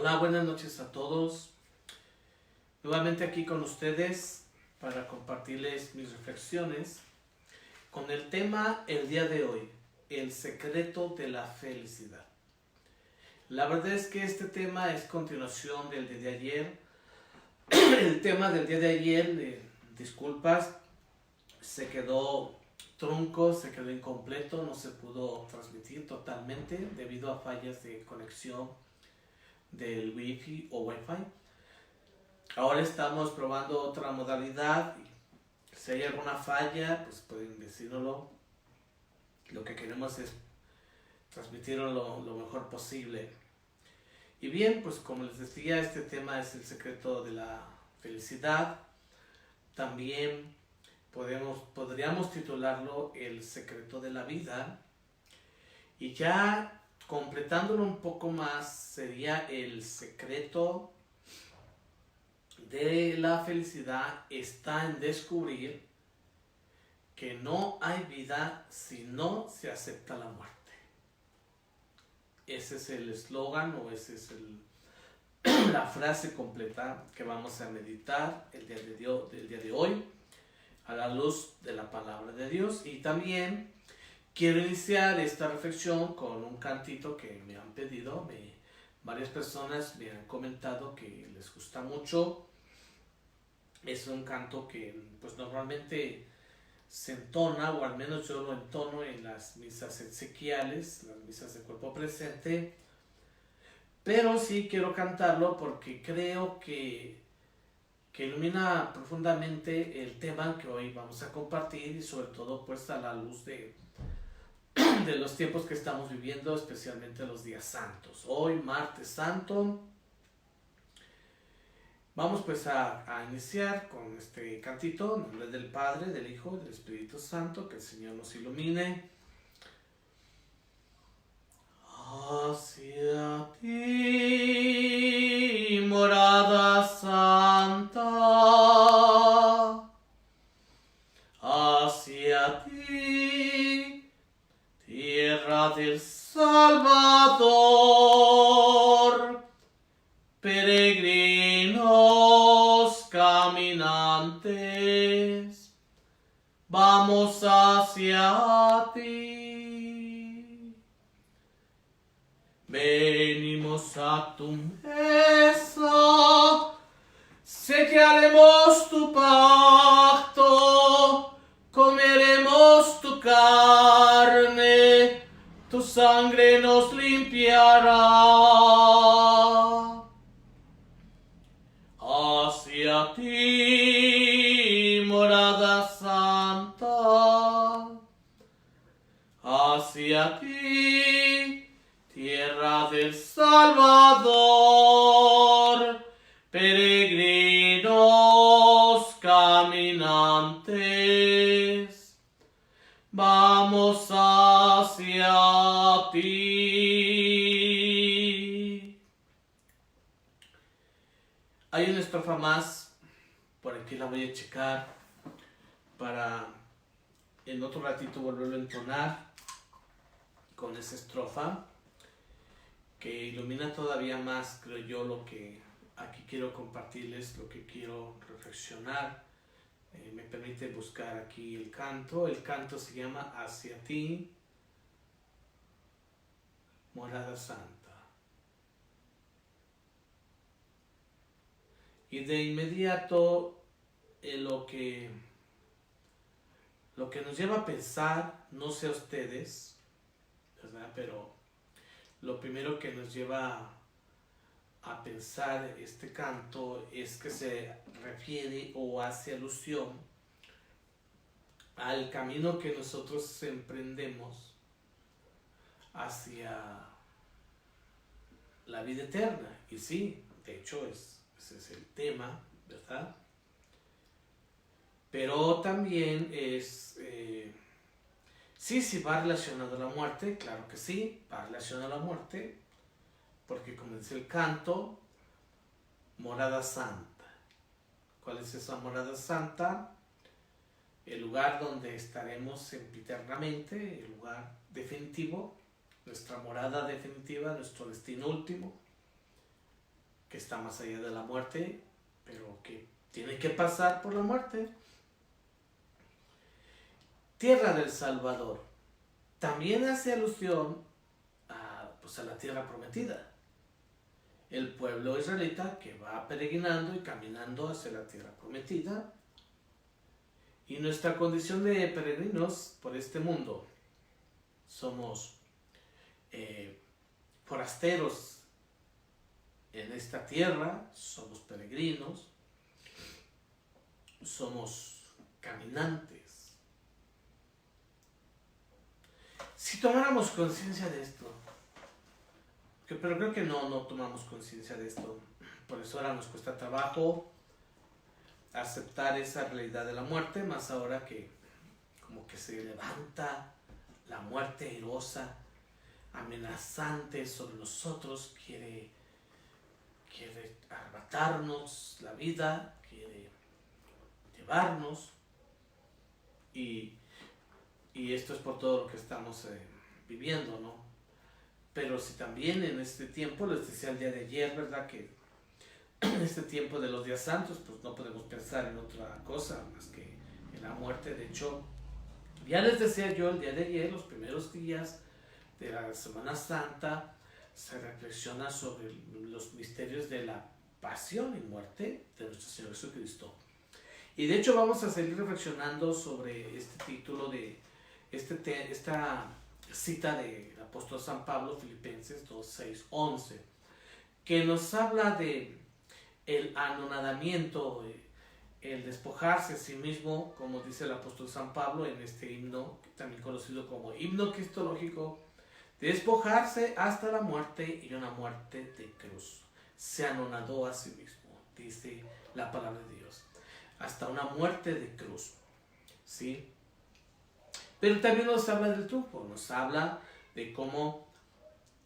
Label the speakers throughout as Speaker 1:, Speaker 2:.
Speaker 1: Hola, buenas noches a todos. Nuevamente aquí con ustedes para compartirles mis reflexiones con el tema el día de hoy, el secreto de la felicidad. La verdad es que este tema es continuación del de ayer. El tema del día de ayer, disculpas, se quedó trunco, se quedó incompleto, no se pudo transmitir totalmente debido a fallas de conexión del Wi-Fi o Wi-Fi. Ahora estamos probando otra modalidad. Si hay alguna falla, pues pueden decírnoslo. Lo que queremos es transmitirlo lo mejor posible. Y bien, pues como les decía, este tema es el secreto de la felicidad. También podríamos titularlo el secreto de la vida. Y ya completándolo un poco más, sería el secreto de la felicidad está en descubrir que no hay vida si no se acepta la muerte. Ese es el eslogan o esa es la frase completa que vamos a meditar el día de hoy a la luz de la palabra de Dios. Y también quiero iniciar esta reflexión con un cantito que me han pedido. Varias personas me han comentado que les gusta mucho. Es un canto que pues normalmente se entona, o al menos yo lo entono en las misas exequiales, las misas de cuerpo presente, pero sí quiero cantarlo porque creo que ilumina profundamente el tema que hoy vamos a compartir y sobre todo pues a la luz de los tiempos que estamos viviendo, especialmente los días santos. Hoy, martes santo. Vamos pues a iniciar con este cantito, en nombre del Padre, del Hijo y del Espíritu Santo, que el Señor nos ilumine. Hacia ti, morada santa, hacia ti, tierra del Salvador, peregrinos caminantes, vamos hacia ti. Venimos a tu mesa, sellaremos tu pacto, comeremos tu carne, tu sangre nos limpiará. Hacia ti, morada santa, hacia ti, tierra del Salvador, peregrinos caminantes, vamos hacia ti. Hay una estrofa más, por aquí la voy a checar para en otro ratito volverlo a entonar con esa estrofa que ilumina todavía más, creo yo, lo que aquí quiero compartirles, lo que quiero reflexionar. Me permite buscar aquí el canto. El canto se llama Hacia ti, morada santa. Y de inmediato lo que nos lleva a pensar, no sé a ustedes, ¿verdad? Pero lo primero que nos lleva a pensar este canto es que se refiere o hace alusión al camino que nosotros emprendemos hacia la vida eterna. Y sí, de hecho ese es el tema, ¿verdad? Pero también es, sí va relacionado a la muerte, claro que sí, va relacionado a la muerte, porque como dice el canto, morada santa. ¿Cuál es esa morada santa? El lugar donde estaremos sempiternamente, el lugar definitivo, nuestra morada definitiva, nuestro destino último. que está más allá de la muerte, pero que tiene que pasar por la muerte. Tierra del Salvador. También hace alusión a la tierra prometida. El pueblo israelita que va peregrinando y caminando hacia la tierra prometida. Y nuestra condición de peregrinos por este mundo. Somos forasteros en esta tierra, somos peregrinos, somos caminantes. Si tomáramos conciencia de esto, pero creo que no tomamos conciencia de esto, por eso ahora nos cuesta trabajo aceptar esa realidad de la muerte, más ahora que como que se levanta la muerte airosa, amenazante sobre nosotros, quiere arrebatarnos la vida, quiere llevarnos, y esto es por todo lo que estamos viviendo, ¿no? Pero si también en este tiempo, les decía el día de ayer, ¿verdad? Que en este tiempo de los días santos, pues no podemos pensar en otra cosa más que en la muerte. De hecho, ya les decía yo el día de ayer, los primeros días de la Semana Santa, se reflexiona sobre los misterios de la pasión y muerte de nuestro Señor Jesucristo. Y de hecho vamos a seguir reflexionando sobre este título de esta cita del apóstol San Pablo, Filipenses 2, 6, 11, que nos habla de el anonadamiento, el despojarse a sí mismo, como dice el apóstol San Pablo en este himno, también conocido como himno cristológico, despojarse hasta la muerte y una muerte de cruz. Se anonadó a sí mismo, dice la palabra de Dios, hasta una muerte de cruz, ¿sí? Pero también nos habla del triunfo, nos habla de cómo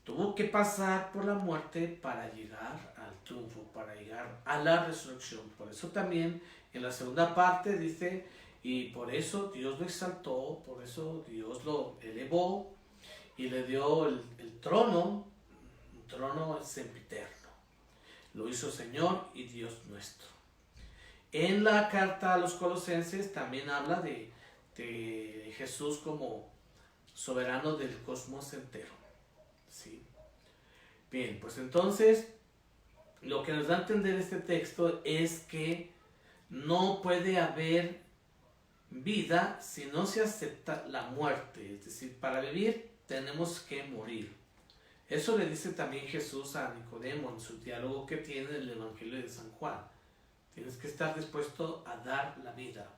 Speaker 1: tuvo que pasar por la muerte para llegar al triunfo, para llegar a la resurrección. Por eso también en la segunda parte dice, y por eso Dios lo exaltó, por eso Dios lo elevó y le dio el trono, un trono sempiterno. Lo hizo Señor y Dios nuestro. En la carta a los Colosenses también habla de Jesús como soberano del cosmos entero. ¿Sí? Bien, pues entonces lo que nos da a entender este texto es que no puede haber vida si no se acepta la muerte. Es decir, para vivir tenemos que morir. Eso le dice también Jesús a Nicodemo en su diálogo que tiene en el Evangelio de San Juan. Tienes que estar dispuesto a dar la vida.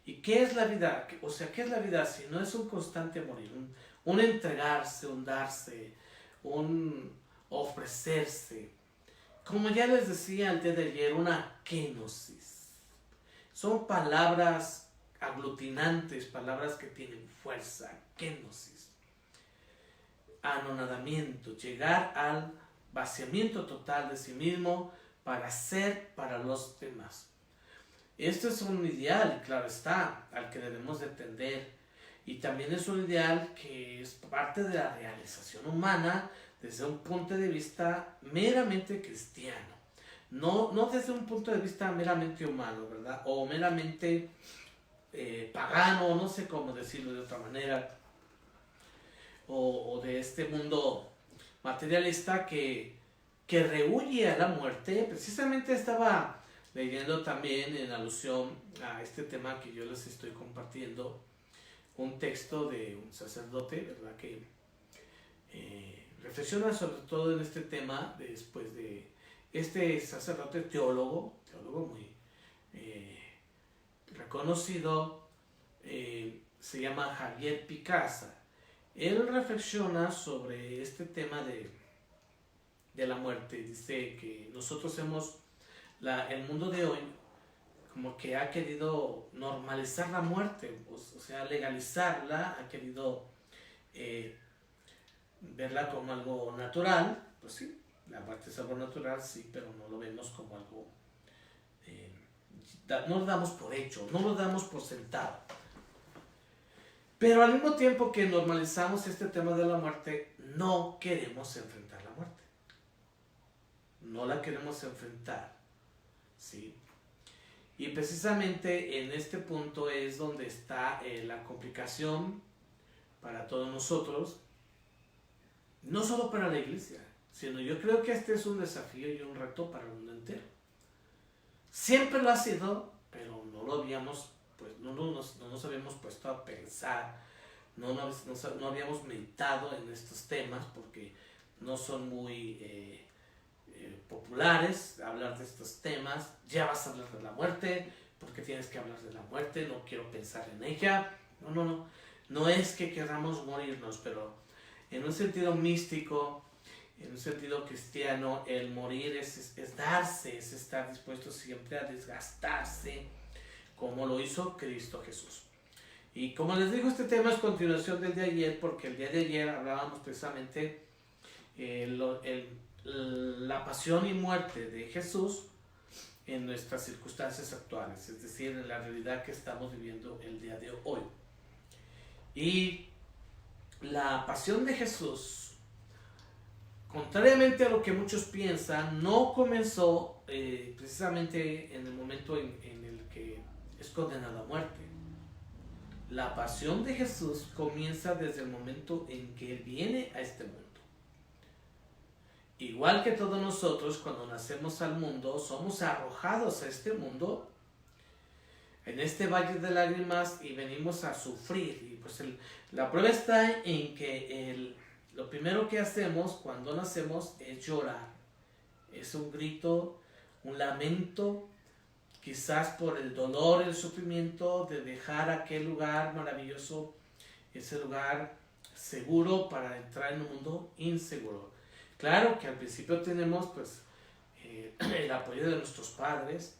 Speaker 1: ¿Y qué es la vida? O sea, ¿qué es la vida si no es un constante morir? Un entregarse, un darse, un ofrecerse. Como ya les decía el día de ayer, una kenosis. Son palabras aglutinantes, palabras que tienen fuerza. Kenosis. Anonadamiento, llegar al vaciamiento total de sí mismo para ser para los demás. Este es un ideal, claro está, al que debemos de tender, y también es un ideal que es parte de la realización humana desde un punto de vista meramente cristiano, no desde un punto de vista meramente humano, ¿verdad? O meramente pagano, no sé cómo decirlo de otra manera, o de este mundo materialista que rehuye a la muerte. Precisamente estaba leyendo también en alusión a este tema que yo les estoy compartiendo, un texto de un sacerdote, ¿verdad? Que reflexiona sobre todo en este tema después de este sacerdote teólogo muy reconocido, se llama Javier Picasa. Él reflexiona sobre este tema de la muerte. Dice que nosotros hemos, el mundo de hoy, como que ha querido normalizar la muerte, o sea, legalizarla, ha querido verla como algo natural. Pues sí, la muerte es algo natural, sí, pero no lo vemos como algo, no lo damos por hecho, no lo damos por sentado. Pero al mismo tiempo que normalizamos este tema de la muerte, no queremos enfrentar la muerte. no la queremos enfrentar, ¿sí? Y precisamente en este punto es donde está la complicación para todos nosotros, no solo para la iglesia, sino yo creo que este es un desafío y un reto para el mundo entero. Siempre lo ha sido, pero no lo habíamos, pues no nos habíamos puesto a pensar, no habíamos meditado en estos temas porque no son muy populares hablar de estos temas. Ya vas a hablar de la muerte, porque tienes que hablar de la muerte, no quiero pensar en ella. No es que queramos morirnos, pero en un sentido místico, en un sentido cristiano, el morir es darse, es estar dispuesto siempre a desgastarse, como lo hizo Cristo Jesús. Y como les digo, este tema es continuación del de ayer, porque el día de ayer hablábamos precisamente la pasión y muerte de Jesús en nuestras circunstancias actuales, es decir, en la realidad que estamos viviendo el día de hoy. Y la pasión de Jesús, contrariamente a lo que muchos piensan, no comenzó precisamente en el momento en el que es condenado a muerte. La pasión de Jesús comienza desde el momento en que Él viene a este mundo. Igual que todos nosotros, cuando nacemos al mundo, somos arrojados a este mundo, en este valle de lágrimas, y venimos a sufrir. Y pues la prueba está en que lo primero que hacemos cuando nacemos es llorar. Es un grito, un lamento, quizás por el dolor, el sufrimiento de dejar aquel lugar maravilloso, ese lugar seguro para entrar en un mundo inseguro. Claro que al principio tenemos pues el apoyo de nuestros padres,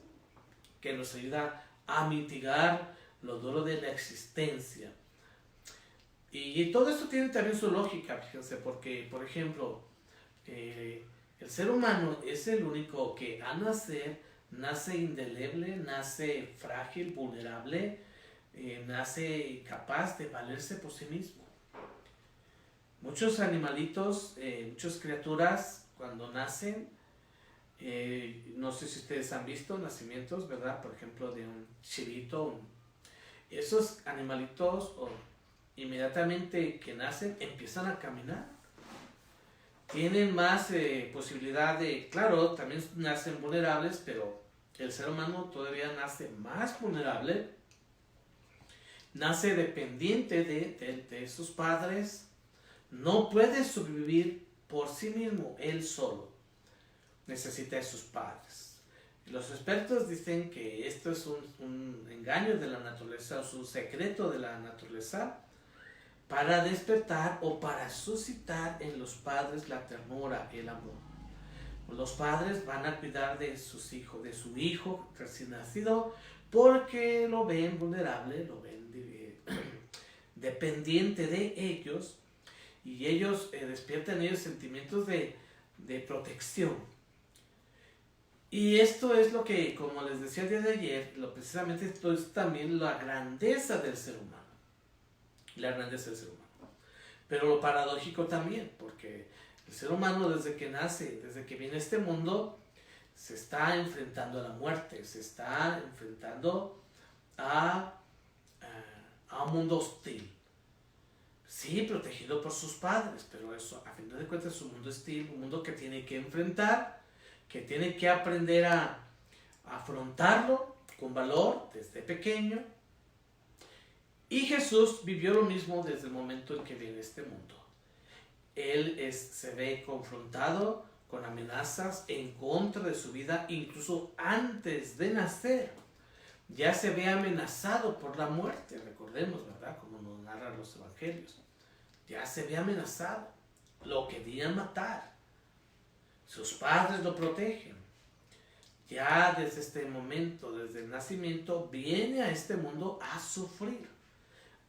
Speaker 1: que nos ayuda a mitigar los dolores de la existencia. Y todo esto tiene también su lógica, fíjense, porque, por ejemplo, el ser humano es el único que al nacer nace indeleble, nace frágil, vulnerable, nace capaz de valerse por sí mismo. Muchos animalitos, muchas criaturas, cuando nacen, no sé si ustedes han visto nacimientos, ¿verdad? Por ejemplo, de un chivito. Esos animalitos, inmediatamente que nacen, empiezan a caminar. Tienen más posibilidad de, claro, también nacen vulnerables, pero el ser humano todavía nace más vulnerable. Nace dependiente de sus padres. No puede sobrevivir por sí mismo, él solo. Necesita de sus padres. Los expertos dicen que esto es un engaño de la naturaleza, es un secreto de la naturaleza, para despertar o para suscitar en los padres la ternura, el amor. Los padres van a cuidar de sus hijos, de su hijo recién nacido, porque lo ven vulnerable, lo ven dependiente de ellos, y ellos despiertan en ellos sentimientos de protección. Y esto es lo que, como les decía el día de ayer, precisamente esto es también la grandeza del ser humano. La grandeza del ser humano. Pero lo paradójico también, porque el ser humano desde que nace, desde que viene a este mundo, se está enfrentando a la muerte, se está enfrentando a un mundo hostil. Sí, protegido por sus padres, pero eso, a fin de cuentas, es un mundo hostil, un mundo que tiene que enfrentar, que tiene que aprender a afrontarlo con valor desde pequeño. Y Jesús vivió lo mismo desde el momento en que viene a este mundo. Él se ve confrontado con amenazas en contra de su vida, incluso antes de nacer. Ya se ve amenazado por la muerte, recordemos, ¿verdad? Como nos narran los evangelios. Ya se ve amenazado. Lo querían matar. Sus padres lo protegen. Ya desde este momento, desde el nacimiento, viene a este mundo a sufrir,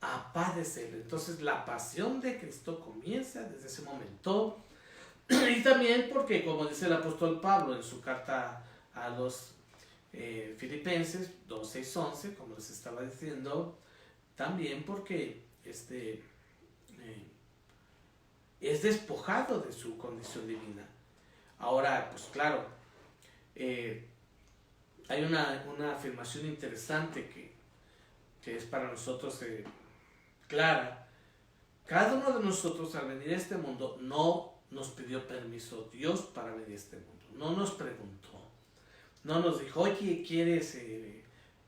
Speaker 1: a padecer. Entonces la pasión de Cristo comienza desde ese momento. Y también porque, como dice el apóstol Pablo en su carta a los Filipenses 2, 6, 11, como les estaba diciendo, también porque es despojado de su condición divina. Ahora, pues claro, hay una afirmación interesante que es para nosotros clara. Cada uno de nosotros al venir a este mundo no nos pidió permiso Dios para venir a este mundo. No nos preguntó. No nos dijo, oye, ¿quieres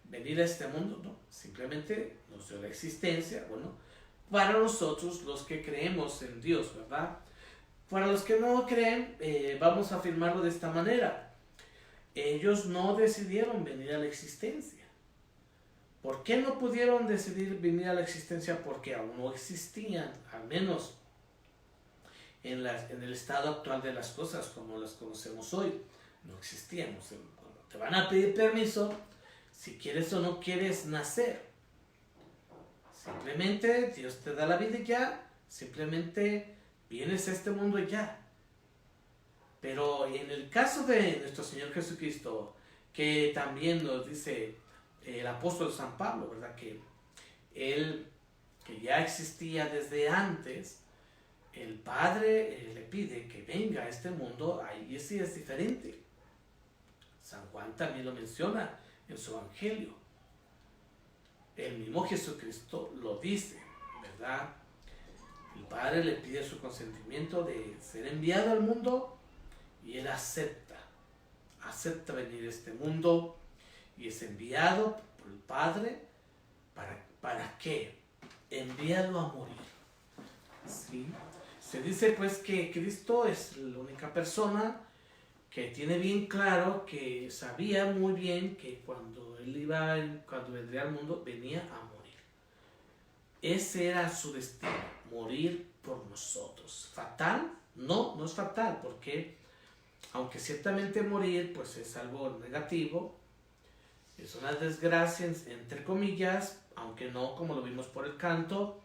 Speaker 1: venir a este mundo? No, simplemente nos dio la existencia, bueno, para nosotros los que creemos en Dios, ¿verdad? Para los que no creen, vamos a afirmarlo de esta manera. Ellos no decidieron venir a la existencia. ¿Por qué no pudieron decidir venir a la existencia? Porque aún no existían, al menos en el estado actual de las cosas como las conocemos hoy. No existíamos. Cuando te van a pedir permiso, si quieres o no quieres nacer. Simplemente Dios te da la vida y ya. Simplemente vienes a este mundo y ya. Pero en el caso de nuestro Señor Jesucristo, que también nos dice el apóstol San Pablo, ¿verdad? Que él, que ya existía desde antes, el Padre le pide que venga a este mundo, ahí sí es diferente. San Juan también lo menciona en su Evangelio. El mismo Jesucristo lo dice, ¿verdad? El Padre le pide su consentimiento de ser enviado al mundo y él acepta venir a este mundo y es enviado por el Padre. ¿Para qué? Enviado a morir. ¿Sí? Se dice pues que Cristo es la única persona que tiene bien claro, que sabía muy bien que cuando vendría al mundo, venía a morir. Ese era su destino, morir por nosotros. ¿Fatal? No, no es fatal, porque aunque ciertamente morir pues es algo negativo, es una desgracia entre comillas, aunque no como lo vimos por el canto,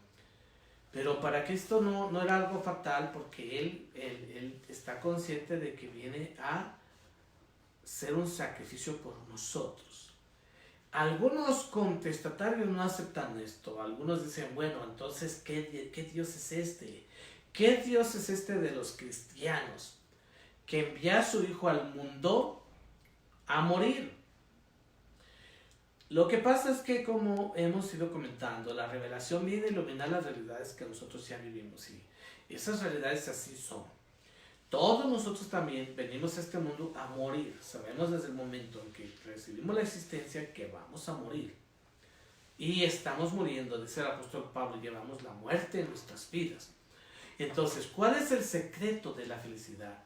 Speaker 1: pero para Cristo no era algo fatal, porque él está consciente de que viene a ser un sacrificio por nosotros. Algunos contestatarios no aceptan esto. Algunos dicen, bueno, entonces, ¿qué Dios es este? ¿Qué Dios es este de los cristianos que envía a su Hijo al mundo a morir? Lo que pasa es que, como hemos ido comentando, la revelación viene a iluminar las realidades que nosotros ya vivimos, y esas realidades así son. Todos nosotros también venimos a este mundo a morir. Sabemos desde el momento en que recibimos la existencia que vamos a morir. Y estamos muriendo, dice el apóstol Pablo, llevamos la muerte en nuestras vidas. Entonces, ¿cuál es el secreto de la felicidad?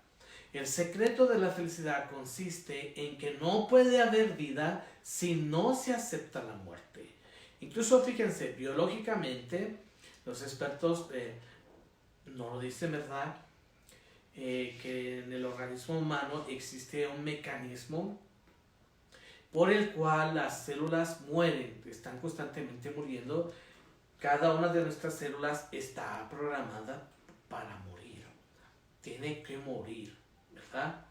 Speaker 1: El secreto de la felicidad consiste en que no puede haber vida si no se acepta la muerte. Incluso, fíjense, biológicamente, los expertos nos lo dicen, ¿verdad? Que en el organismo humano existe un mecanismo por el cual las células mueren, están constantemente muriendo. Cada una de nuestras células está programada para morir, tiene que morir, ¿verdad?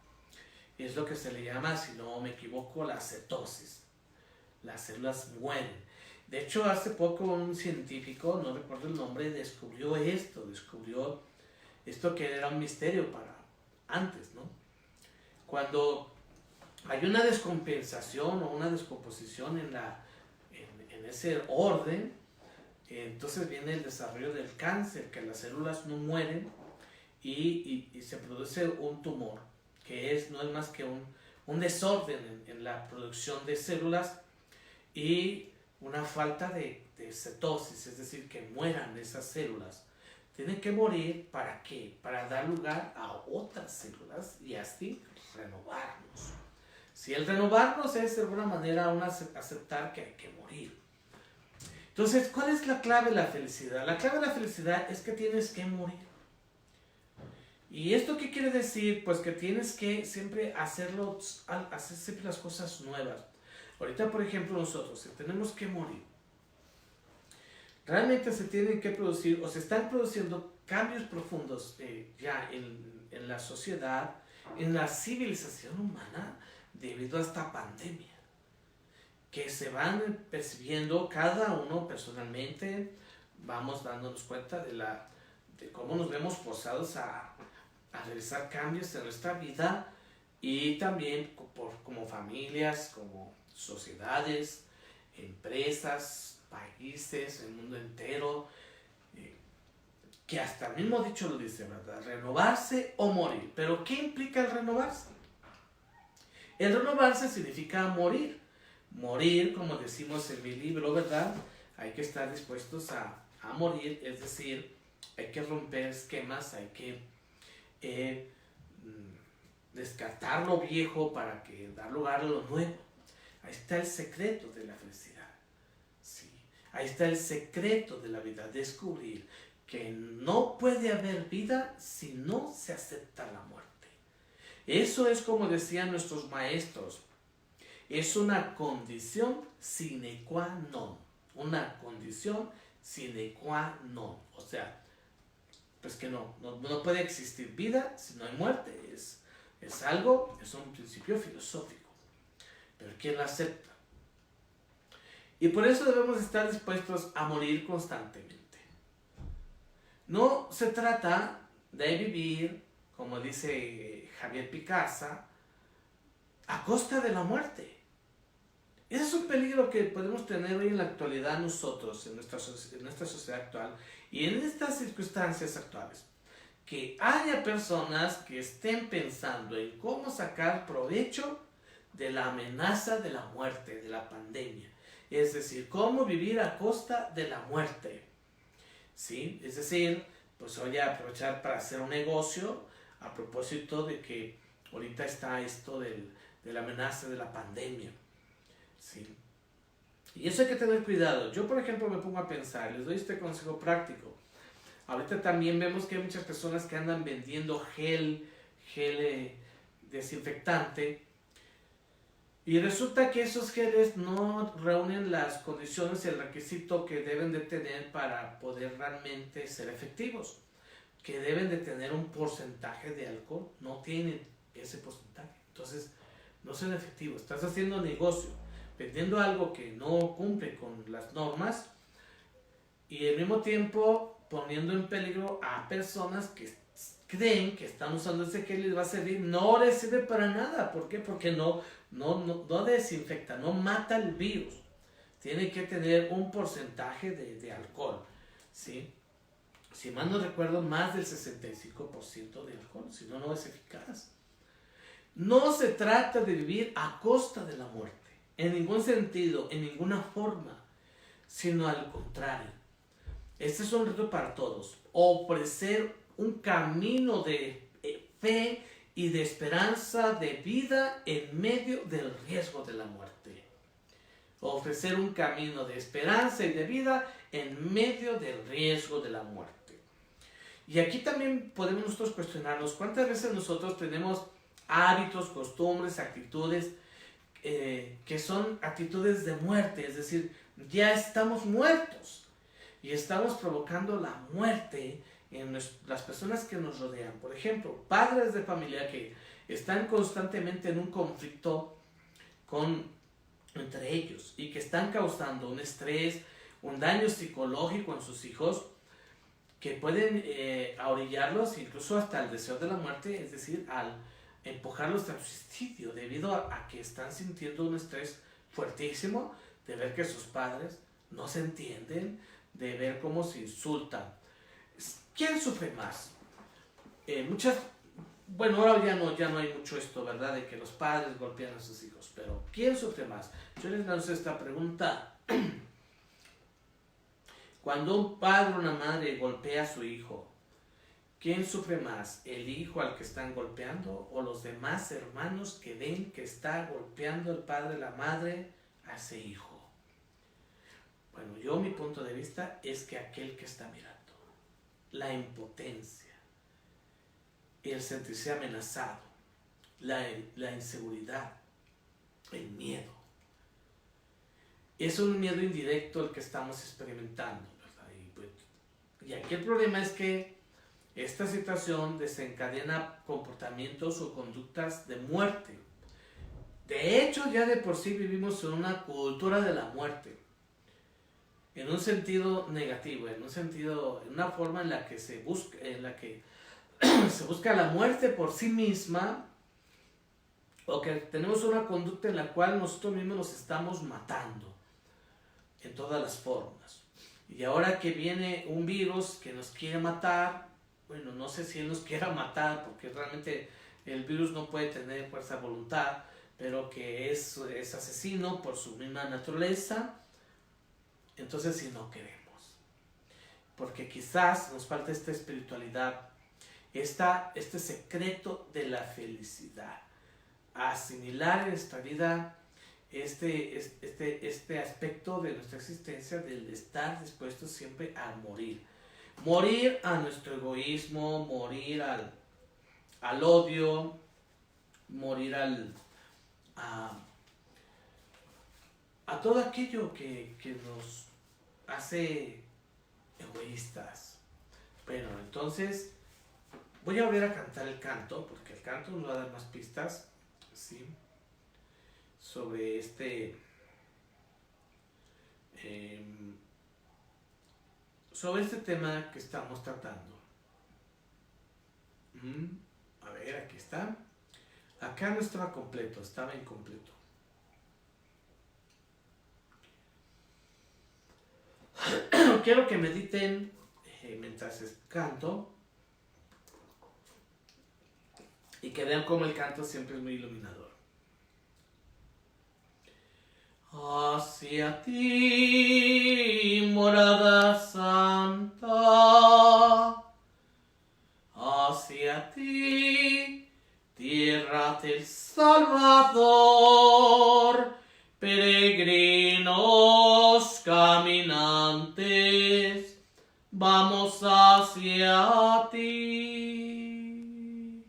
Speaker 1: Es lo que se le llama, si no me equivoco, la cetosis. Las células mueren. De hecho, hace poco un científico, no recuerdo el nombre, descubrió esto que era un misterio para antes, ¿no? Cuando hay una descompensación o una descomposición en ese orden, entonces viene el desarrollo del cáncer, que las células no mueren y se produce un tumor, que no es más que un desorden en la producción de células y una falta de cetosis, es decir, que mueran esas células. Tienen que morir, ¿para qué? Para dar lugar a otras células y así renovarnos. Si el renovarnos es de alguna manera aceptar que hay que morir. Entonces, ¿cuál es la clave de la felicidad? La clave de la felicidad es que tienes que morir. ¿Y esto qué quiere decir? Pues que tienes que siempre hacer siempre las cosas nuevas. Ahorita, por ejemplo, nosotros, si tenemos que morir, realmente se tienen que producir o se están produciendo cambios profundos ya en la sociedad, en la civilización humana, debido a esta pandemia, que se van percibiendo cada uno personalmente. Vamos dándonos cuenta de cómo nos vemos forzados a a realizar cambios en nuestra vida y también como familias, como sociedades, empresas, países, el mundo entero, que hasta el mismo dicho lo dice, ¿verdad? Renovarse o morir. Pero ¿qué implica el renovarse? El renovarse significa morir. Morir, como decimos en mi libro, ¿verdad? Hay que estar dispuestos a morir, es decir, hay que romper esquemas, hay que descartar lo viejo para que dar lugar a lo nuevo. Ahí está el secreto de la felicidad. Sí. Ahí está el secreto de la vida, descubrir que no puede haber vida si no se acepta la muerte. Eso es como decían nuestros maestros, es una condición sine qua non, una condición sine qua non, o sea, pues que no puede existir vida si no hay muerte, es un principio filosófico, pero ¿quién lo acepta? Y por eso debemos estar dispuestos a morir constantemente. No se trata de vivir, como dice Javier Picasa, a costa de la muerte. Ese es un peligro que podemos tener hoy en la actualidad nosotros, en nuestra sociedad actual y en estas circunstancias actuales. Que haya personas que estén pensando en cómo sacar provecho de la amenaza de la muerte, de la pandemia. Es decir, cómo vivir a costa de la muerte. ¿Sí? Es decir, pues voy a aprovechar para hacer un negocio a propósito de que ahorita está esto de la amenaza de la pandemia. ¿Sí? Y eso hay que tener cuidado. Yo, por ejemplo, me pongo a pensar, les doy este consejo práctico. Ahorita también vemos que hay muchas personas que andan vendiendo gel desinfectante. Y resulta que esos geles no reúnen las condiciones y el requisito que deben de tener para poder realmente ser efectivos. Que deben de tener un porcentaje de alcohol. No tienen ese porcentaje. Entonces, no son efectivos. Estás haciendo negocio, vendiendo algo que no cumple con las normas y al mismo tiempo poniendo en peligro a personas que creen que están usando ese gel y les va a servir. No les sirve para nada. ¿Por qué? Porque no desinfecta, no mata el virus. Tiene que tener un porcentaje de alcohol, ¿sí? Si mal no recuerdo, más del 65% de alcohol, si no, no es eficaz. No se trata de vivir a costa de la muerte, en ningún sentido, en ninguna forma, sino al contrario. Este es un reto para todos, ofrecer un camino de fe y de esperanza de vida en medio del riesgo de la muerte. Ofrecer un camino de esperanza y de vida en medio del riesgo de la muerte. Y aquí también podemos nosotros cuestionarnos cuántas veces nosotros tenemos hábitos, costumbres, actitudes que son actitudes de muerte, es decir, ya estamos muertos y estamos provocando la muerte en las personas que nos rodean. Por ejemplo, padres de familia que están constantemente en un conflicto entre ellos y que están causando un estrés, un daño psicológico en sus hijos que pueden ahorillarlos incluso hasta el deseo de la muerte, es decir, al empujarlos al suicidio debido a que están sintiendo un estrés fuertísimo de ver que sus padres no se entienden, de ver cómo se insultan. ¿Quién sufre más? Bueno, ahora ya no hay mucho esto, ¿verdad? De que los padres golpean a sus hijos, pero ¿quién sufre más? Yo les lanzo esta pregunta. Cuando un padre o una madre golpea a su hijo, ¿quién sufre más? ¿El hijo al que están golpeando o los demás hermanos que ven que está golpeando el padre o la madre a ese hijo? Bueno, mi punto de vista es que aquel que está mirando, la impotencia, el sentirse amenazado, la inseguridad, el miedo, es un miedo indirecto el que estamos experimentando, ¿verdad? Y aquí el problema es que esta situación desencadena comportamientos o conductas de muerte. De hecho, ya de por sí vivimos en una cultura de la muerte, en un sentido negativo, en una forma en la que se busca, en la que se busca la muerte por sí misma, o que tenemos una conducta en la cual nosotros mismos nos estamos matando en todas las formas. Y ahora que viene un virus que nos quiere matar, bueno, no sé si él nos quiera matar, porque realmente el virus no puede tener fuerza de voluntad, pero que es asesino por su misma naturaleza, entonces si no queremos. Porque quizás nos falta esta espiritualidad, este secreto de la felicidad. Asimilar en esta vida este aspecto de nuestra existencia, del estar dispuestos siempre a morir. Morir a nuestro egoísmo, morir al odio, morir a todo aquello que nos hace egoístas. Bueno, entonces voy a volver a cantar el canto, porque el canto nos va a dar más pistas, ¿sí?, sobre sobre este tema que estamos tratando. A ver, aquí está. Acá no estaba completo, estaba incompleto. Quiero que mediten mientras canto y que vean cómo el canto siempre es muy iluminador. Hacia ti, morada santa, hacia ti, tierra del Salvador, peregrinos caminantes, vamos hacia ti.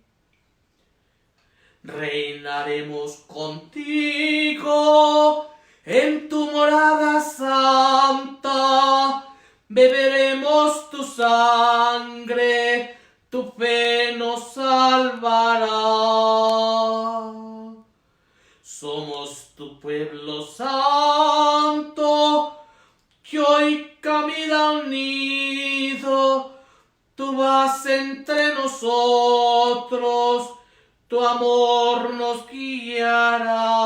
Speaker 1: Reinaremos contigo en tu morada santa, beberemos tu sangre, tu fe nos salvará. Somos tu pueblo santo, que hoy camina unido, tú vas entre nosotros, tu amor nos guiará.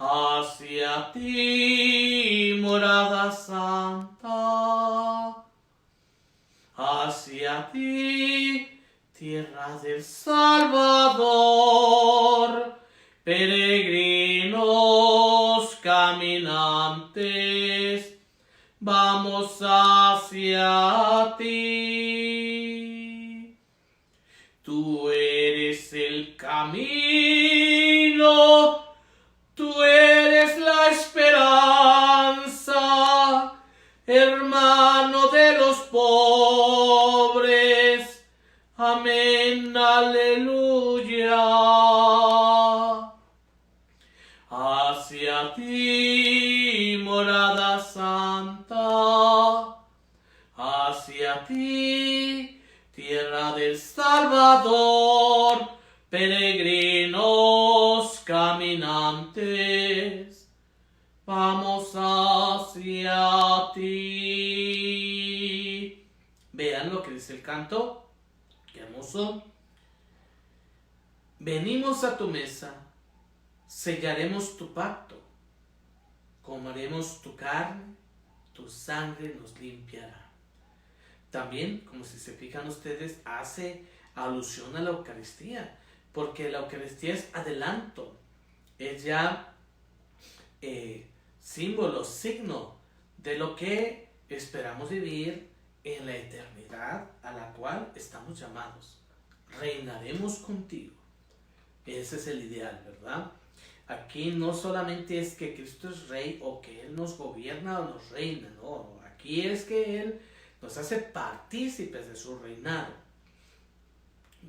Speaker 1: Hacia ti, morada santa, hacia ti, tierra del Salvador, peregrinos caminantes, vamos hacia ti. Tú eres el camino, tú eres la esperanza, hermano de los pobres. Amén, aleluya. Hacia ti, morada santa, hacia ti, tierra del Salvador, peregrinos caminantes, vamos hacia ti. Vean lo que dice el canto, qué hermoso. Venimos a tu mesa, sellaremos tu pacto, comeremos tu carne, tu sangre nos limpiará. También, como si se fijan ustedes, hace alusión a la Eucaristía, porque la Eucaristía es adelanto, es ya símbolo, signo de lo que esperamos vivir en la eternidad a la cual estamos llamados. Reinaremos contigo. Ese es el ideal, ¿verdad? Aquí no solamente es que Cristo es Rey o que Él nos gobierna o nos reina, no. Aquí es que Él nos hace partícipes de su reinado.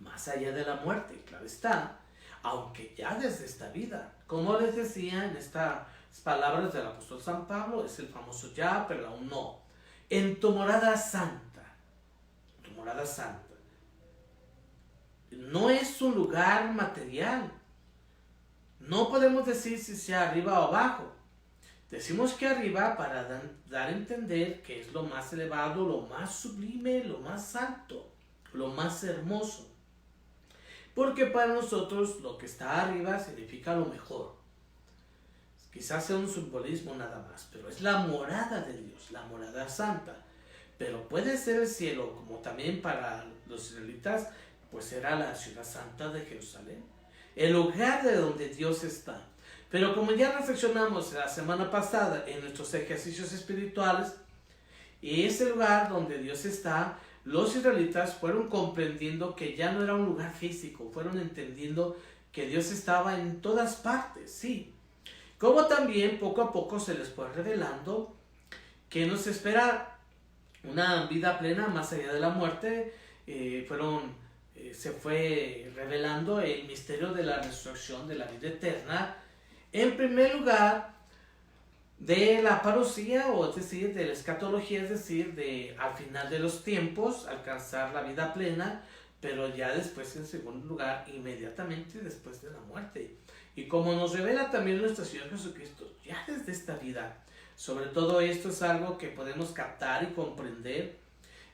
Speaker 1: Más allá de la muerte, claro está, aunque ya desde esta vida, como les decía en estas palabras del apóstol San Pablo, es el famoso ya, pero aún no. En tu morada santa, no es un lugar material. No podemos decir si sea arriba o abajo. Decimos que arriba para dar a entender que es lo más elevado, lo más sublime, lo más alto, lo más hermoso. Porque para nosotros lo que está arriba significa lo mejor. Quizás sea un simbolismo nada más, pero es la morada de Dios, la morada santa. Pero puede ser el cielo, como también para los israelitas, pues era la ciudad santa de Jerusalén, el lugar de donde Dios está. Pero como ya reflexionamos la semana pasada en nuestros ejercicios espirituales, y ese lugar donde Dios está, los israelitas fueron comprendiendo que ya no era un lugar físico, fueron entendiendo que Dios estaba en todas partes, sí. Como también poco a poco se les fue revelando que nos espera una vida plena más allá de la muerte. Se fue revelando el misterio de la resurrección, de la vida eterna. En primer lugar, de la parucía, o es decir, de la escatología, es decir, de al final de los tiempos, alcanzar la vida plena, pero ya después, en segundo lugar, inmediatamente después de la muerte. Y como nos revela también nuestro Señor Jesucristo, ya desde esta vida, sobre todo esto es algo que podemos captar y comprender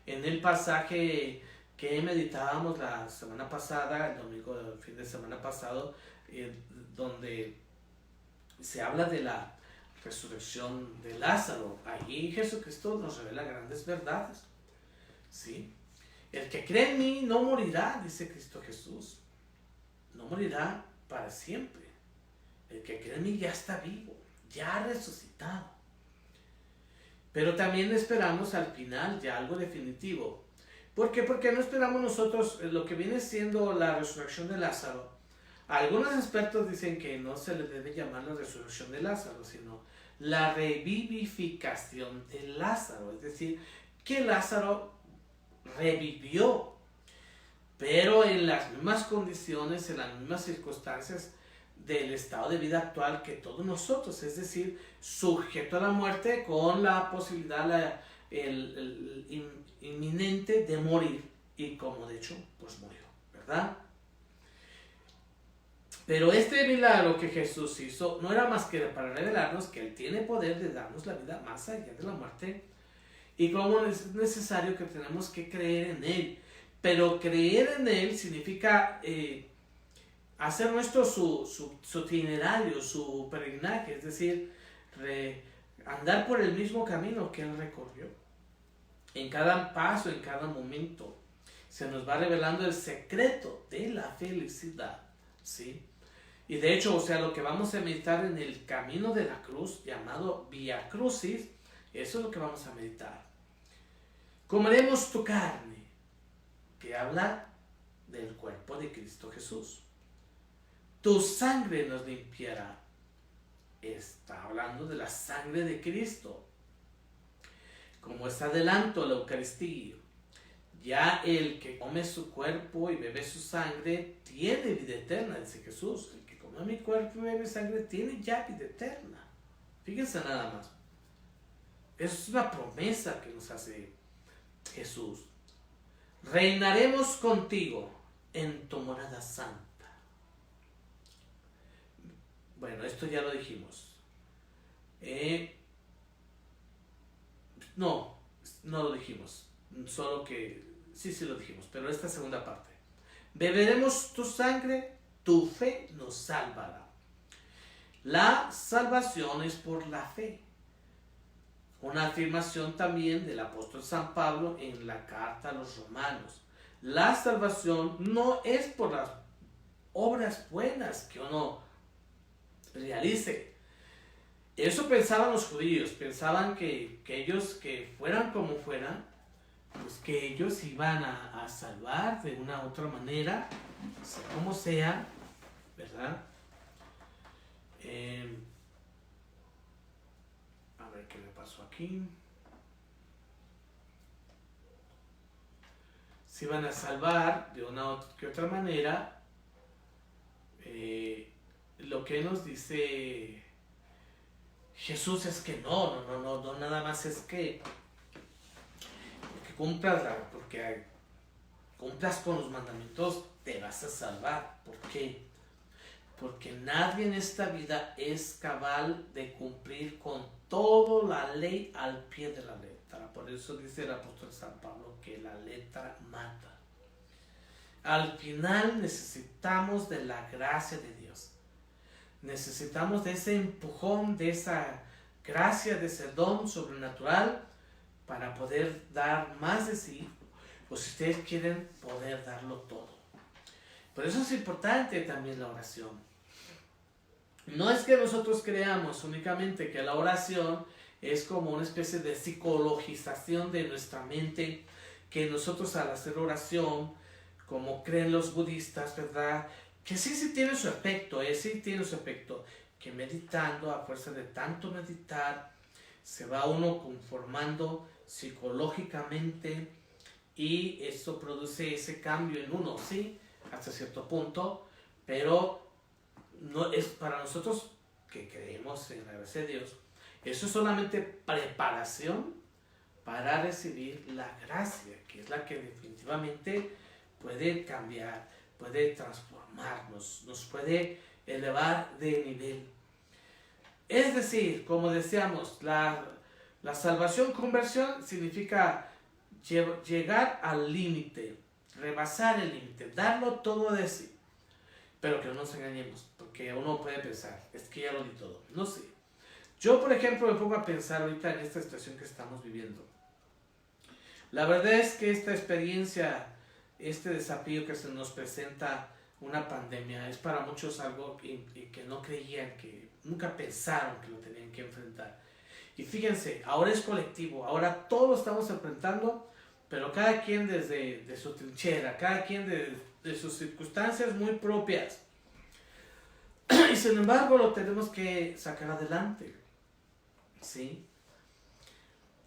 Speaker 1: en el pasaje que meditábamos la semana pasada, el domingo, el fin de semana pasado, donde se habla de la resurrección de Lázaro. Allí Jesucristo nos revela grandes verdades, ¿sí? El que cree en mí no morirá, dice Cristo Jesús, no morirá para siempre. El que cree en mí ya está vivo, ya ha resucitado. Pero también esperamos al final ya algo definitivo. ¿Por qué? Porque no esperamos nosotros lo que viene siendo la resurrección de Lázaro. Algunos expertos dicen que no se le debe llamar la resurrección de Lázaro, sino la revivificación de Lázaro. Es decir, que Lázaro revivió, pero en las mismas condiciones, en las mismas circunstancias del estado de vida actual que todos nosotros, es decir, sujeto a la muerte con la posibilidad inminente de morir, y como de hecho pues murió, ¿verdad? Pero este milagro que Jesús hizo no era más que para revelarnos que Él tiene poder de darnos la vida más allá de la muerte, y como es necesario que tenemos que creer en Él. Pero creer en Él significa hacer nuestro su itinerario, su peregrinaje, es decir, andar por el mismo camino que Él recorrió. En cada paso, en cada momento, se nos va revelando el secreto de la felicidad, ¿sí? Y de hecho, o sea, lo que vamos a meditar en el camino de la cruz, llamado Via Crucis, eso es lo que vamos a meditar. Comeremos tu carne, que habla del cuerpo de Cristo Jesús. Tu sangre nos limpiará. Está hablando de la sangre de Cristo. Como es adelanto a la Eucaristía, ya el que come su cuerpo y bebe su sangre tiene vida eterna, dice Jesús. El que come mi cuerpo y bebe mi sangre tiene ya vida eterna. Fíjense nada más. Eso es una promesa que nos hace Jesús. Reinaremos contigo en tu morada santa. Bueno, esto ya lo dijimos. No lo dijimos. Solo que sí lo dijimos, pero esta segunda parte. Beberemos tu sangre, tu fe nos salvará. La salvación es por la fe. Una afirmación también del apóstol San Pablo en la carta a los romanos. La salvación no es por las obras buenas que uno realice. Eso pensaban los judíos, pensaban que ellos, que fueran como fueran, pues que ellos iban a salvar de una u otra manera, sea como sea, ¿verdad? A ver qué me pasó aquí. Se iban a salvar de una u otra manera. Lo que nos dice Jesús es que no, nada más es que porque cumplas con los mandamientos te vas a salvar. ¿Por qué? porque nadie en esta vida es cabal de cumplir con toda la ley al pie de la letra. Por eso dice el apóstol San Pablo que la letra mata. Al final necesitamos de la gracia de Dios. Necesitamos de ese empujón, de esa gracia, de ese don sobrenatural para poder dar más de sí, o si ustedes quieren poder darlo todo. Por eso es importante también la oración. No es que nosotros creamos únicamente que la oración es como una especie de psicologización de nuestra mente, que nosotros al hacer oración, como creen los budistas, ¿verdad? Que sí tiene su efecto, sí tiene su efecto, que meditando, a fuerza de tanto meditar, se va uno conformando psicológicamente y esto produce ese cambio en uno, sí, hasta cierto punto, pero no es para nosotros que creemos en la gracia de Dios, eso es solamente preparación para recibir la gracia, que es la que definitivamente puede cambiar, puede transformarnos, nos puede elevar de nivel. Es decir, como decíamos, la salvación, conversión, significa llegar al límite, rebasar el límite, darlo todo de sí. Pero que no nos engañemos, porque uno puede pensar, es que ya lo di todo. No sé. Yo, por ejemplo, me pongo a pensar ahorita en esta situación que estamos viviendo. La verdad es que esta experiencia, este desafío que se nos presenta, una pandemia, es para muchos algo que no creían, que nunca pensaron que lo tenían que enfrentar. Y fíjense, ahora es colectivo, ahora todos lo estamos enfrentando, pero cada quien desde su trinchera, cada quien de sus circunstancias muy propias. Y sin embargo lo tenemos que sacar adelante, ¿sí?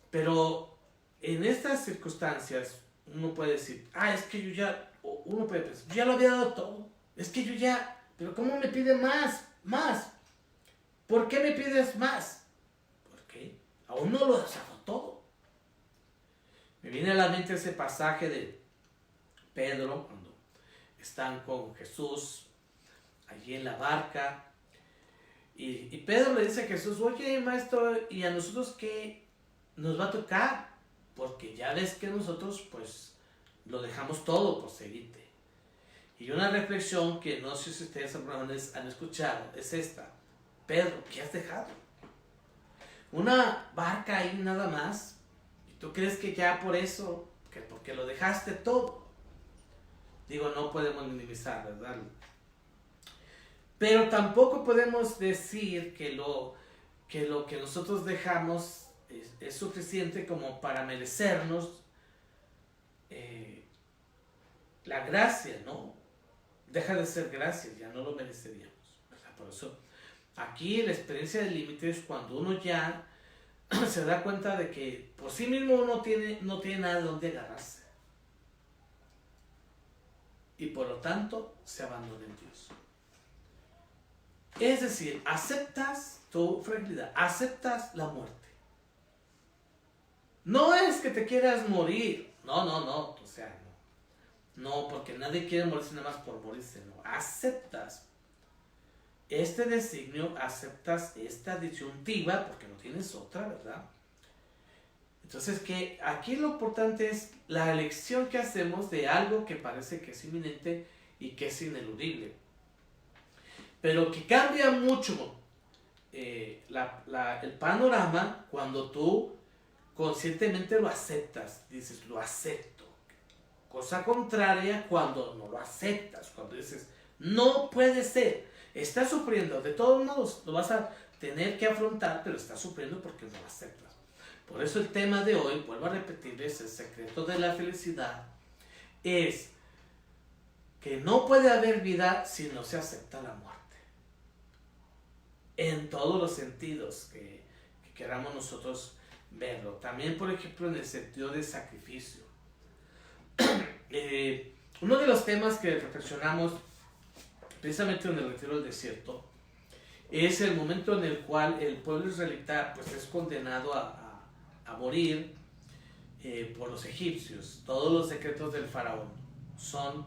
Speaker 1: Pero en estas circunstancias uno puede decir, es que yo ya, uno puede pensar, yo ya lo había dado todo, es que yo ya, pero ¿cómo me pide más? ¿Por qué me pides más? Porque aún no lo has dado todo. Me viene a la mente ese pasaje de Pedro, cuando están con Jesús allí en la barca, y Pedro le dice a Jesús, oye maestro, ¿y a nosotros qué nos va a tocar? Porque ya ves que nosotros pues lo dejamos todo por seguirte. Y una reflexión que no sé si ustedes han escuchado es esta: Pedro, ¿qué has dejado? Una barca ahí nada más, y tú crees que ya por eso, que porque lo dejaste todo. Digo, no podemos minimizar, ¿verdad? Pero tampoco podemos decir que lo que nosotros dejamos es suficiente como para merecernos la gracia, ¿no? Deja de ser gracia, ya no lo mereceríamos, ¿verdad? Por eso, aquí la experiencia del límite es cuando uno ya se da cuenta de que por sí mismo uno no tiene nada de donde agarrarse. Y por lo tanto, se abandona en Dios. Es decir, aceptas tu fragilidad, aceptas la muerte. No es que te quieras morir, no, o sea, no, porque nadie quiere morirse nada más por morirse, no. Aceptas este designio, aceptas esta disyuntiva, porque no tienes otra, ¿verdad? Entonces, que aquí lo importante es la elección que hacemos de algo que parece que es inminente y que es ineludible, pero que cambia mucho el panorama cuando tú conscientemente lo aceptas, dices, lo acepto. Cosa contraria cuando no lo aceptas, cuando dices, no puede ser, estás sufriendo, de todos modos lo vas a tener que afrontar, pero estás sufriendo porque no lo aceptas. Por eso el tema de hoy, vuelvo a repetirles, el secreto de la felicidad es que no puede haber vida si no se acepta la muerte. En todos los sentidos que queramos nosotros verlo. También, por ejemplo, en el sentido de sacrificio. Uno de los temas que reflexionamos precisamente en el retiro del desierto es el momento en el cual el pueblo israelita pues, es condenado a morir por los egipcios. Todos los decretos del faraón son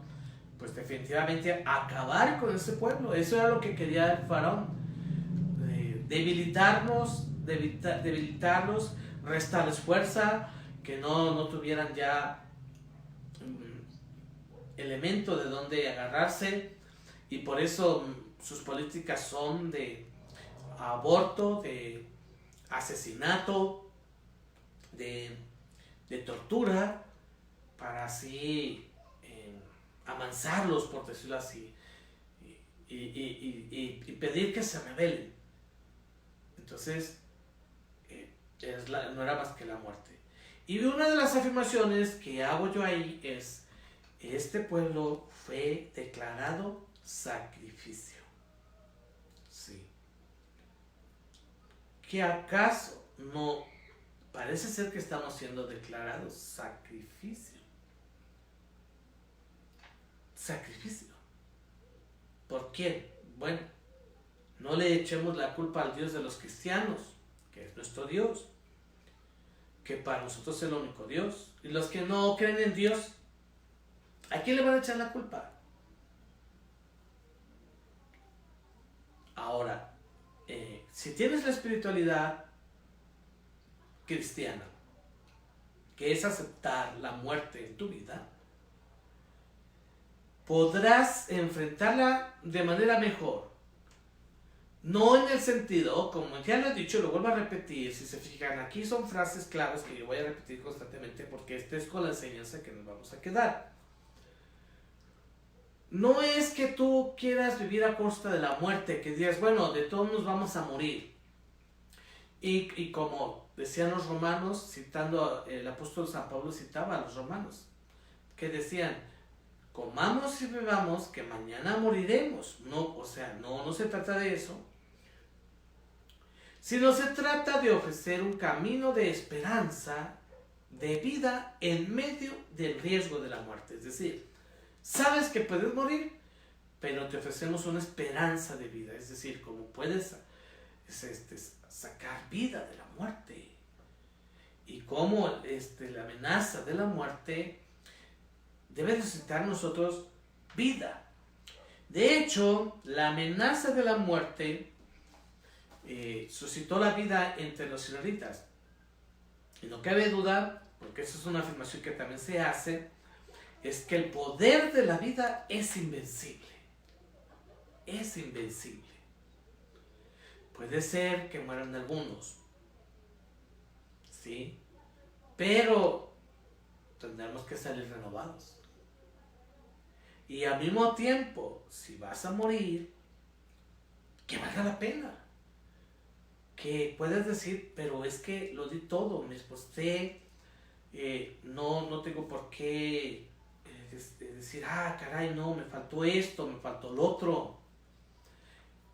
Speaker 1: pues definitivamente acabar con ese pueblo. Eso era lo que quería el faraón, debilitarlos, restarles fuerza, que no tuvieran ya elemento de donde agarrarse, y por eso sus políticas son de aborto, de asesinato, de tortura, para así amansarlos, por decirlo así, y pedir que se rebelen. Entonces, no era más que la muerte. Y una de las afirmaciones que hago yo ahí es: este pueblo fue declarado sacrificio. Sí. ¿Que acaso no parece ser que estamos siendo declarados sacrificio? Sacrificio. ¿Por qué? Bueno, no le echemos la culpa al Dios de los cristianos, que es nuestro Dios, que para nosotros es el único Dios. Y los que no creen en Dios, ¿a quién le van a echar la culpa? Ahora, si tienes la espiritualidad cristiana, que es aceptar la muerte en tu vida, podrás enfrentarla de manera mejor. No en el sentido, como ya lo he dicho, lo vuelvo a repetir, si se fijan, aquí son frases claves que yo voy a repetir constantemente, porque esta es con la enseñanza que nos vamos a quedar. No es que tú quieras vivir a costa de la muerte, que digas, bueno, de todos nos vamos a morir. Y como decían los romanos, citando el apóstol San Pablo, citaba a los romanos, que decían: comamos y bebamos, que mañana moriremos. No, o sea, no se trata de eso, sino se trata de ofrecer un camino de esperanza, de vida en medio del riesgo de la muerte. Es decir, sabes que puedes morir, pero te ofrecemos una esperanza de vida. Es decir, cómo puedes sacar vida de la muerte, y cómo la amenaza de la muerte debe suscitar en nosotros vida. De hecho, la amenaza de la muerte suscitó la vida entre los israelitas. Y no cabe duda, porque eso es una afirmación que también se hace, es que el poder de la vida es invencible. Es invencible. Puede ser que mueran algunos, ¿sí? Pero tendremos que salir renovados. Y al mismo tiempo, si vas a morir, que valga la pena. Que puedes decir, pero es que lo di todo, me esforcé, no tengo por qué decir, caray, no, me faltó esto, me faltó lo otro.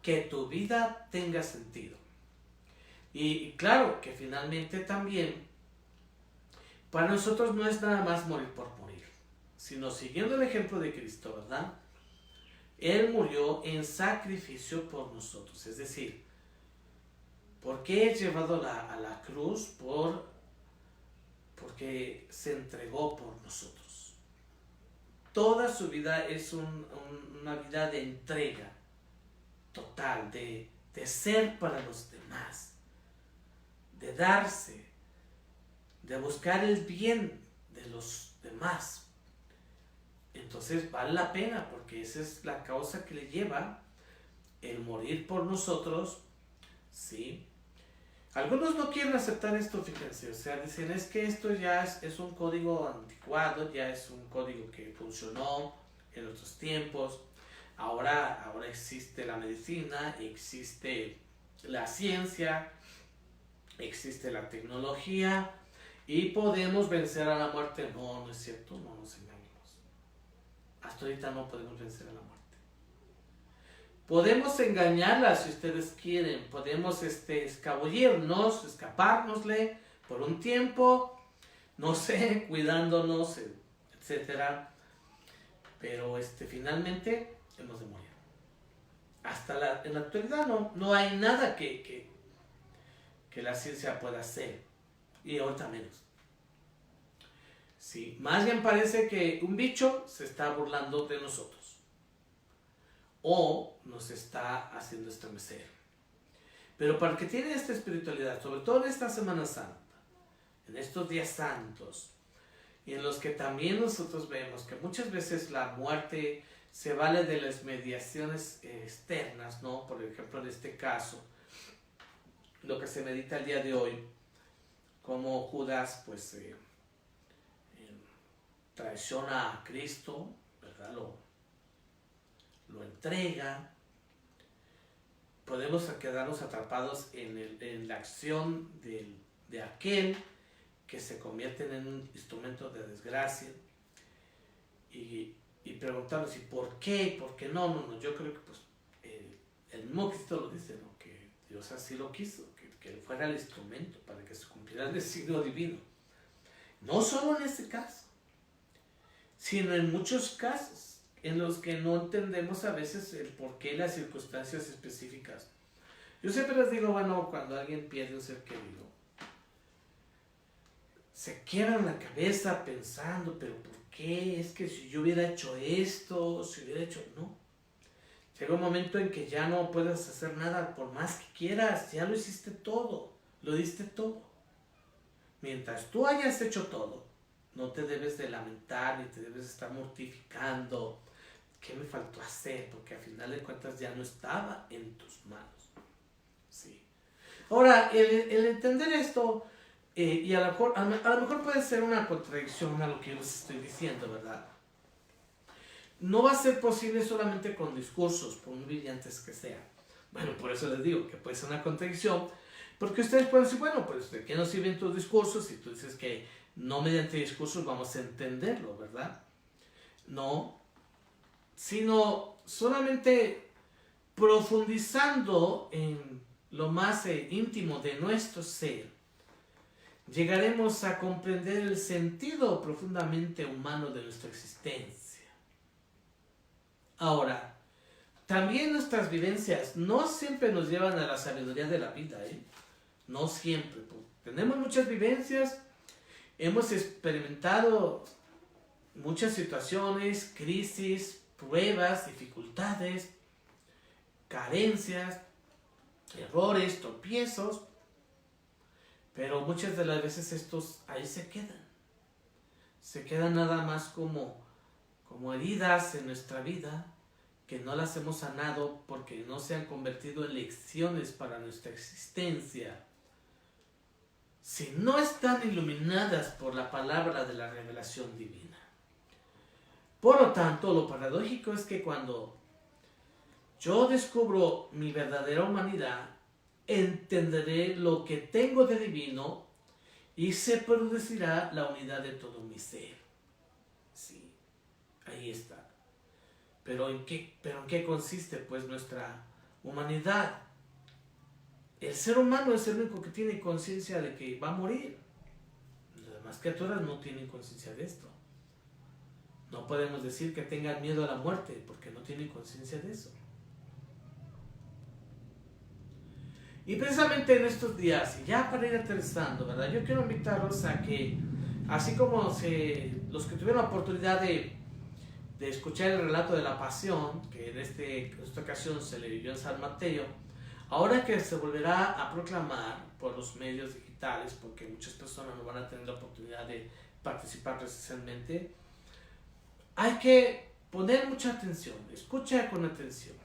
Speaker 1: Que tu vida tenga sentido. Y claro, que finalmente también, para nosotros no es nada más morir por morir, sino siguiendo el ejemplo de Cristo, ¿verdad? Él murió en sacrificio por nosotros, es decir, ¿por qué es llevado a la cruz? Porque se entregó por nosotros. Toda su vida es una vida de entrega total, de ser para los demás, de darse, de buscar el bien de los demás. Entonces vale la pena, porque esa es la causa que le lleva el morir por nosotros, ¿sí? Algunos no quieren aceptar esto, fíjense, o sea, dicen, es que esto ya es un código anticuado, ya es un código que funcionó en otros tiempos. Ahora existe la medicina, existe la ciencia, existe la tecnología, y podemos vencer a la muerte. No es cierto, no nos engañemos. Hasta ahorita no podemos vencer a la muerte. Podemos engañarla si ustedes quieren, podemos escabullirnos, escapárnosle por un tiempo, no sé, cuidándonos, etcétera. Pero finalmente hemos de morir. En la actualidad no hay nada que la ciencia pueda hacer, y ahorita menos. Sí, más bien parece que un bicho se está burlando de nosotros o nos está haciendo estremecer. Pero para el que tiene esta espiritualidad, sobre todo en esta Semana Santa, en estos días santos, y en los que también nosotros vemos que muchas veces la muerte se vale de las mediaciones externas, ¿no? Por ejemplo, en este caso, lo que se medita el día de hoy, como Judas, pues, traiciona a Cristo, ¿verdad? Lo entrega. Podemos quedarnos atrapados en la acción de aquel que se convierte en un instrumento de desgracia y preguntarnos, ¿y por qué? ¿Por qué no? No, yo creo que pues el mismo Cristo lo dice, ¿no? Que Dios así lo quiso, que él fuera el instrumento para que se cumpliera el designio divino. No solo en este caso, sino en muchos casos en los que no entendemos a veces el porqué y las circunstancias específicas. Yo siempre les digo, bueno, cuando alguien pierde un ser querido, se quiebran la cabeza pensando, pero ¿por qué? Es que si yo hubiera hecho esto, si hubiera hecho... No. Llega un momento en que ya no puedes hacer nada por más que quieras, ya lo hiciste todo, lo diste todo. Mientras tú hayas hecho todo, no te debes de lamentar ni te debes de estar mortificando. ¿Qué me faltó hacer? Porque al final de cuentas ya no estaba en tus manos. Sí. Ahora, el entender esto, y a lo mejor puede ser una contradicción a lo que yo les estoy diciendo, ¿verdad? No va a ser posible solamente con discursos, por muy brillantes que sean. Bueno, por eso les digo que puede ser una contradicción, porque ustedes pueden decir, bueno, pues ¿de qué nos sirven tus discursos? Si tú dices que no mediante discursos vamos a entenderlo, ¿verdad? No, sino solamente profundizando en lo más íntimo de nuestro ser, llegaremos a comprender el sentido profundamente humano de nuestra existencia. Ahora, también nuestras vivencias no siempre nos llevan a la sabiduría de la vida, ¿eh? No siempre. Tenemos muchas vivencias, hemos experimentado muchas situaciones, crisis, pruebas, dificultades, carencias, errores, tropiezos, pero muchas de las veces estos ahí se quedan nada más como heridas en nuestra vida que no las hemos sanado porque no se han convertido en lecciones para nuestra existencia. Si no están iluminadas por la palabra de la revelación divina. Por lo tanto, lo paradójico es que cuando yo descubro mi verdadera humanidad, entenderé lo que tengo de divino y se producirá la unidad de todo mi ser. Sí, ahí está. ¿Pero en qué consiste pues nuestra humanidad? El ser humano es el único que tiene conciencia de que va a morir. Las demás criaturas no tienen conciencia de esto. No podemos decir que tengan miedo a la muerte porque no tienen conciencia de eso. Y precisamente en estos días, y ya para ir aterrizando, ¿verdad? Yo quiero invitarlos a que, así como los que tuvieron la oportunidad de escuchar el relato de la pasión, que en esta ocasión se le vivió en San Mateo, ahora que se volverá a proclamar por los medios digitales, porque muchas personas no van a tener la oportunidad de participar presencialmente, hay que poner mucha atención, escucha con atención,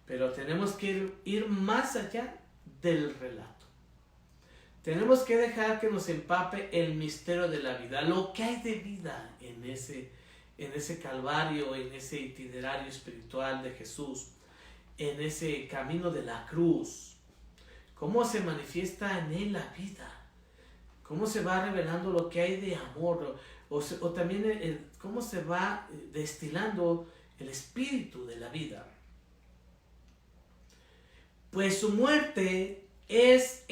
Speaker 1: pero tenemos que ir más allá del relato. Tenemos que dejar que nos empape el misterio de la vida, lo que hay de vida en ese calvario, en ese itinerario espiritual de Jesús, en ese camino de la cruz, cómo se manifiesta en él la vida, cómo se va revelando lo que hay de amor, o también cómo se va destilando el espíritu de la vida. Pues su muerte es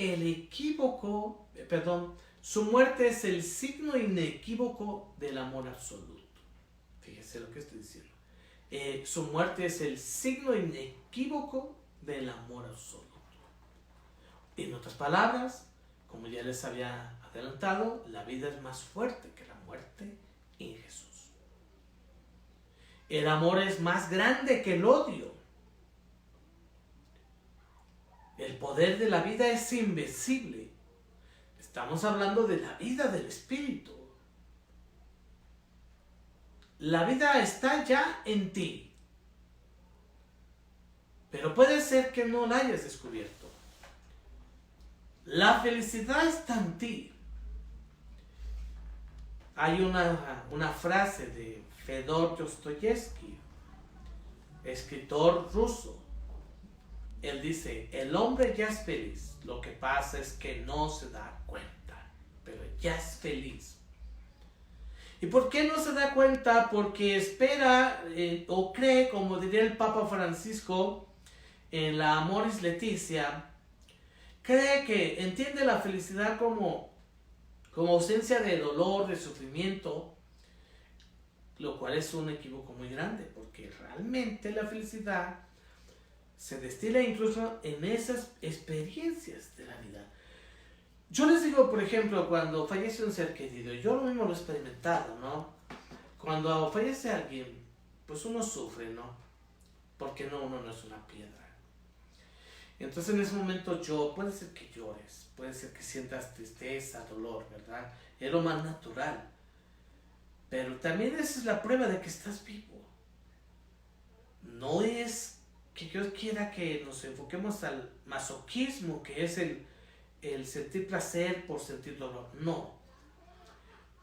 Speaker 1: su muerte es el signo inequívoco del amor absoluto. Fíjese lo que estoy diciendo. Su muerte es el signo inequívoco del amor absoluto. En otras palabras, como ya les había adelantado, la vida es más fuerte que la muerte. muerte en Jesús. El amor es más grande que el odio. El poder de la vida es invencible. Estamos hablando de la vida del Espíritu. La vida está ya en ti. Pero puede ser que no la hayas descubierto. La felicidad está en ti. Hay una frase de Fedor Dostoyevsky, escritor ruso. Él dice, el hombre ya es feliz, lo que pasa es que no se da cuenta, pero ya es feliz. ¿Y por qué no se da cuenta? Porque espera o cree, como diría el Papa Francisco en la Amoris Laetitia, cree que entiende la felicidad como ausencia de dolor, de sufrimiento, lo cual es un equívoco muy grande, porque realmente la felicidad se destila incluso en esas experiencias de la vida. Yo les digo, por ejemplo, cuando fallece un ser querido, yo lo mismo lo he experimentado, ¿no? Cuando fallece alguien, pues uno sufre, ¿no? Porque uno no es una piedra. Entonces en ese momento puede ser que llores, puede ser que sientas tristeza, dolor, ¿verdad? Es lo más natural. Pero también esa es la prueba de que estás vivo. No es que Dios quiera que nos enfoquemos al masoquismo, que es el sentir placer por sentir dolor. No.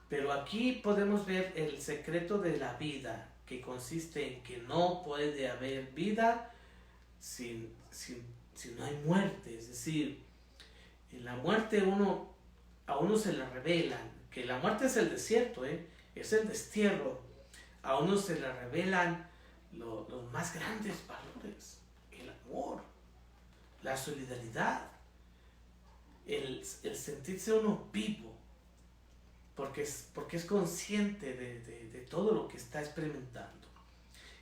Speaker 1: Pero aquí podemos ver el secreto de la vida, que consiste en que no puede haber vida si no hay muerte. Es decir, en la muerte a uno se le revelan, que la muerte es el desierto, es el destierro. A uno se le revelan los más grandes valores, el amor, la solidaridad, el sentirse uno vivo, porque es consciente de todo lo que está experimentando.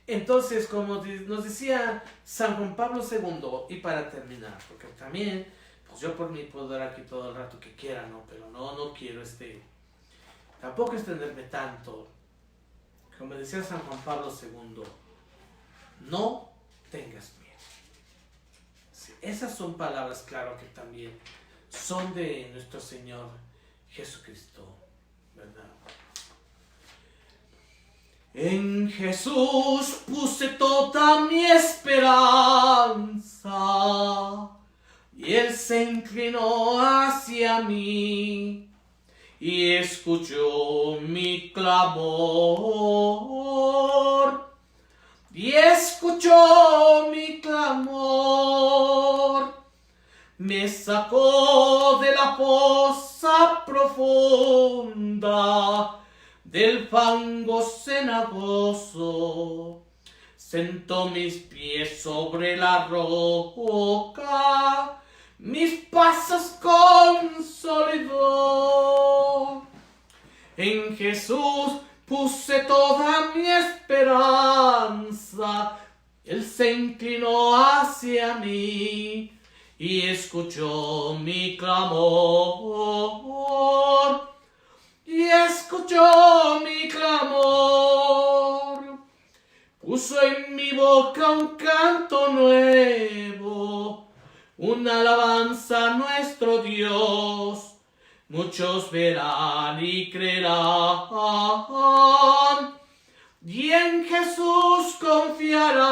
Speaker 1: Entonces, como nos decía San Juan Pablo II, y para terminar, porque también, pues yo por mí puedo dar aquí todo el rato que quiera, ¿no? Pero no quiero tampoco extenderme tanto. Como decía San Juan Pablo II, no tengas miedo. Sí, esas son palabras, claro, que también son de nuestro Señor Jesucristo, ¿verdad? En Jesús puse toda mi esperanza, y Él se inclinó hacia mí y escuchó mi clamor. Y escuchó mi clamor, me sacó de la fosa profunda, del fango cenagoso, sentó mis pies sobre la roca, mis pasos consolidó. En Jesús puse toda mi esperanza, Él se inclinó hacia mí y escuchó mi clamor. Y escuchó mi clamor, puso en mi boca un canto nuevo, una alabanza a nuestro Dios. Muchos verán y creerán, y en Jesús confiarán.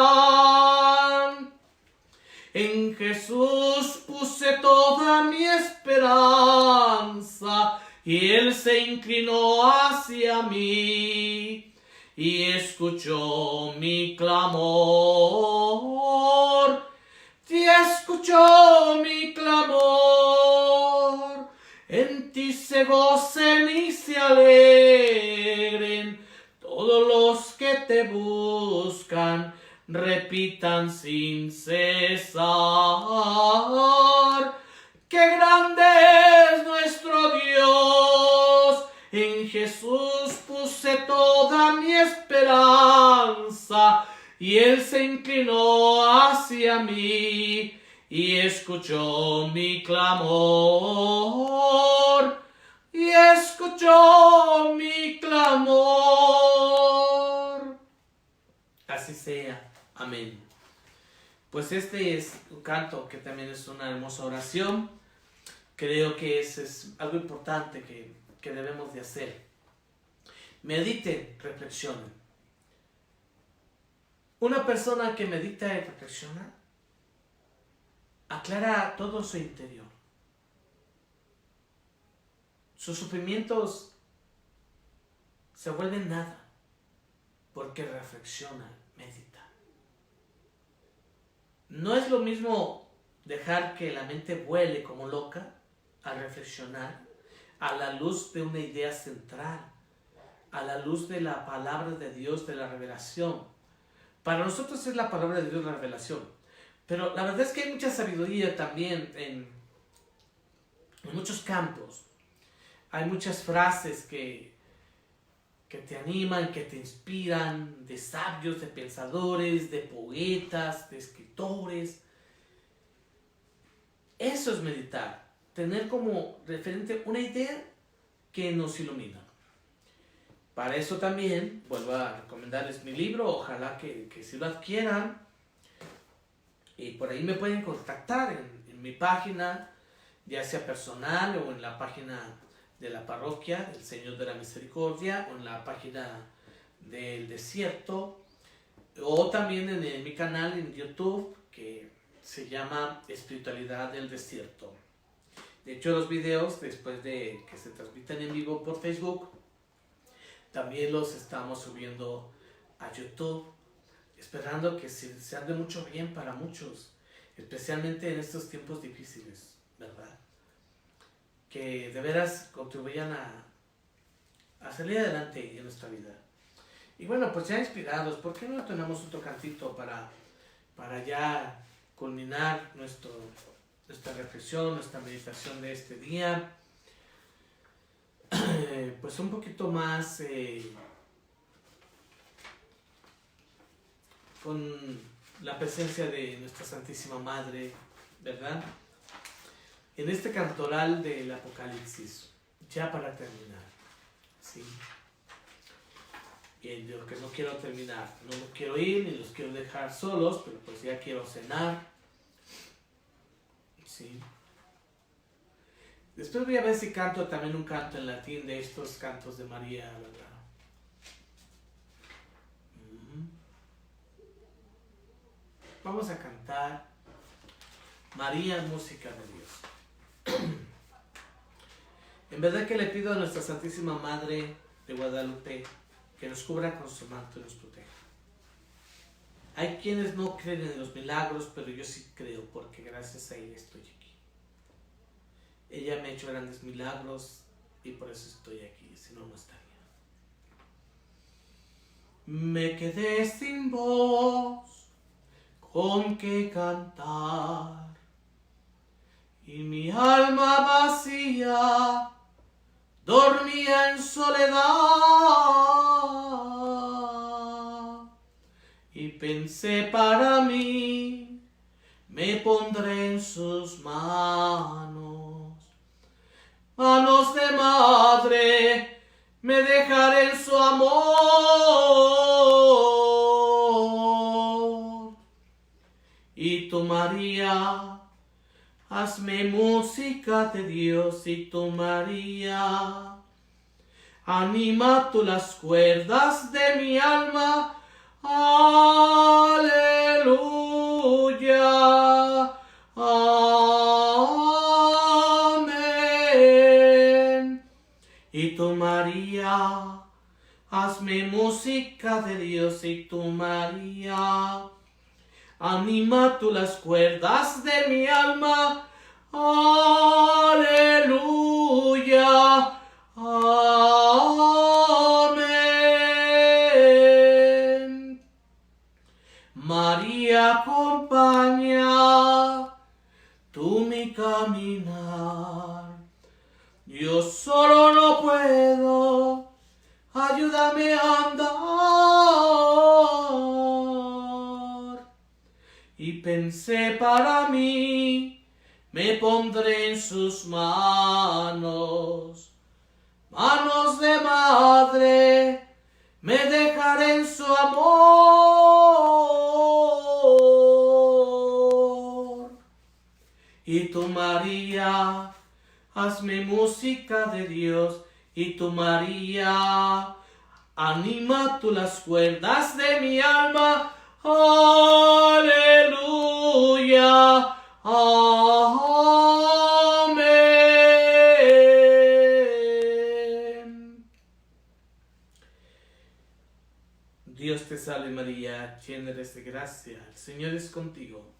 Speaker 1: En Jesús puse toda mi esperanza, y Él se inclinó hacia mí y escuchó mi clamor. Y escuchó mi clamor. En ti se gocen y se alegren todos los que te buscan, repitan sin cesar: ¡qué grande es nuestro Dios! En Jesús puse toda mi esperanza, y Él se inclinó hacia mí y escuchó mi clamor. Y y escuchó mi clamor. Así sea. Amén. Pues este es un canto que también es una hermosa oración. Creo que es algo importante que debemos de hacer. Mediten, reflexionen. Una persona que medita y reflexiona aclara todo su interior. Sus sufrimientos se vuelven nada porque reflexiona, medita. No es lo mismo dejar que la mente vuele como loca a reflexionar a la luz de una idea central, a la luz de la palabra de Dios, de la revelación. Para nosotros es la palabra de Dios la revelación, pero la verdad es que hay mucha sabiduría también en muchos campos. Hay muchas frases que te animan, que te inspiran, de sabios, de pensadores, de poetas, de escritores. Eso es meditar, tener como referente una idea que nos ilumina. Para eso también vuelvo a recomendarles mi libro, ojalá que si lo adquieran. Y por ahí me pueden contactar en mi página, ya sea personal o en la página de la parroquia, el Señor de la Misericordia, o en la página del desierto, o también en mi canal en YouTube, que se llama Espiritualidad del Desierto. De hecho, los videos, después de que se transmiten en vivo por Facebook, también los estamos subiendo a YouTube, esperando que sean de mucho bien para muchos, especialmente en estos tiempos difíciles, ¿verdad? Que de veras contribuyan a salir adelante en nuestra vida. Y bueno, pues ya inspirados, ¿por qué no tenemos otro cantito para ya culminar nuestra reflexión, nuestra meditación de este día? Pues un poquito más con la presencia de nuestra Santísima Madre, ¿verdad? En este cantoral del Apocalipsis, ya para terminar, ¿sí? Y yo que no quiero terminar, no quiero ir ni los quiero dejar solos, pero pues ya quiero cenar, ¿sí? Después voy a ver si canto también un canto en latín de estos cantos de María, ¿verdad? Vamos a cantar María, música de Dios. En verdad que le pido a nuestra Santísima Madre de Guadalupe que nos cubra con su manto y nos proteja. Hay quienes no creen en los milagros, pero yo sí creo, porque gracias a ella estoy aquí. Ella me ha hecho grandes milagros y por eso estoy aquí, si no, no estaría. Me quedé sin voz con qué cantar y mi alma vacía dormía en soledad y pensé para mí, me pondré en sus manos, manos de madre, me dejaré en su amor. Y tú, María, hazme música de Dios, y tú, María, anima tú las cuerdas de mi alma. Aleluya. Amén. Y tú, María, hazme música de Dios, y tú, María, anima tú las cuerdas de mi alma. Aleluya. Amén. María, acompaña tú mi caminar. Yo solo no puedo, ayúdame a andar. Y pensé para mí, me pondré en sus manos, manos de madre, me dejaré en su amor. Y tú, María, hazme música de Dios, y tú, María, anima tú las cuerdas de mi alma. Aleluya. Amén. Dios te salve María, llena eres de gracia, el Señor es contigo.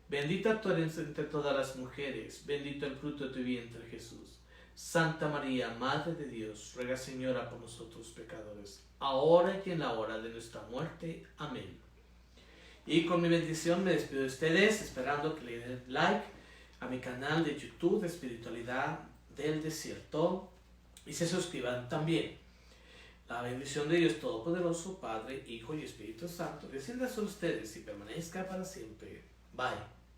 Speaker 1: Bendita tú eres entre todas las mujeres, bendito el fruto de tu vientre Jesús. Santa María, Madre de Dios, ruega Señora por nosotros pecadores, ahora y en la hora de nuestra muerte. Amén. Y con mi bendición me despido de ustedes, esperando que le den like a mi canal de YouTube de Espiritualidad del Desierto y se suscriban también. La bendición de Dios Todopoderoso, Padre, Hijo y Espíritu Santo, descienda sobre ustedes y permanezca para siempre. Bye.